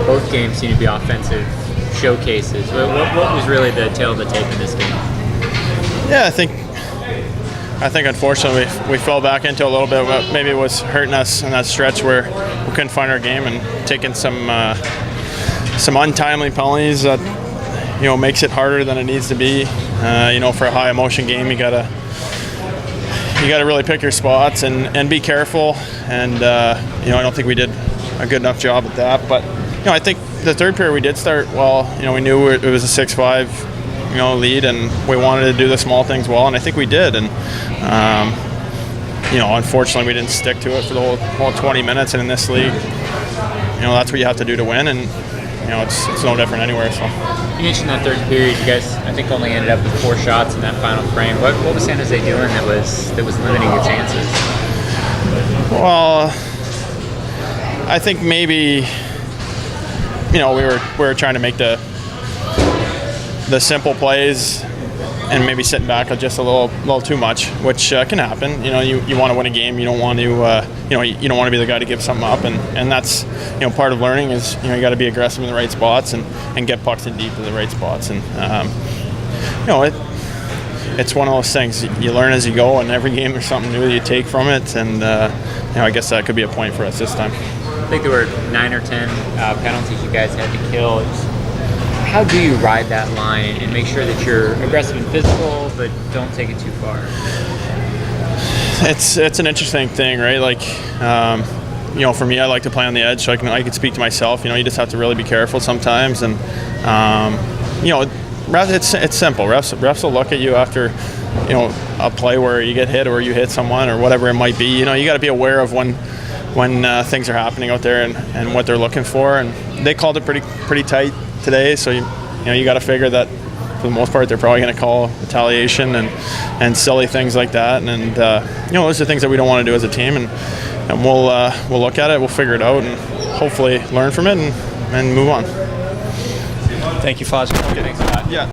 both games seem to be offensive showcases. What was really the tail of the tape in this game? Yeah, I think unfortunately we fell back into a little bit what maybe was hurting us in that stretch where we couldn't find our game and taking some untimely penalties that makes it harder than it needs to be. For a high emotion game, you gotta really pick your spots and be careful. And I don't think we did a good enough job at that. But I think the third period we did start well. We knew it was a 6-5 lead, and we wanted to do the small things well, and I think we did. And unfortunately, we didn't stick to it for the whole 20 minutes. And in this league, that's what you have to do to win. And it's no different anywhere. So you mentioned that third period. You guys, I think, only ended up with 4 shots in that final frame. What was San Jose doing that was limiting your chances? Well, I think maybe we were trying to make the simple plays and maybe sitting back just a little too much, which can happen. You want to win a game. You don't want to you don't want to be the guy to give something up, and that's part of learning is you got to be aggressive in the right spots and get pucks in deep to the right spots. And it's one of those things you learn as you go, and every game there's something new that you take from it. And I guess that could be a point for us this time. I think there were 9 or 10 penalties you guys had to kill. How do you ride that line and make sure that you're aggressive and physical, but don't take it too far? It's an interesting thing, right? Like, for me, I like to play on the edge, so I can speak to myself. You just have to really be careful sometimes, and it's simple. Refs will look at you after a play where you get hit or you hit someone or whatever it might be. You got to be aware of when things are happening out there and what they're looking for. And they called it pretty tight today, so you got to figure that for the most part they're probably going to call retaliation and silly things like that. And those are things that we don't want to do as a team. And we'll look at it, we'll figure it out, and hopefully learn from it and move on. Thank you, Fazio. Okay, thanks a lot. Yeah.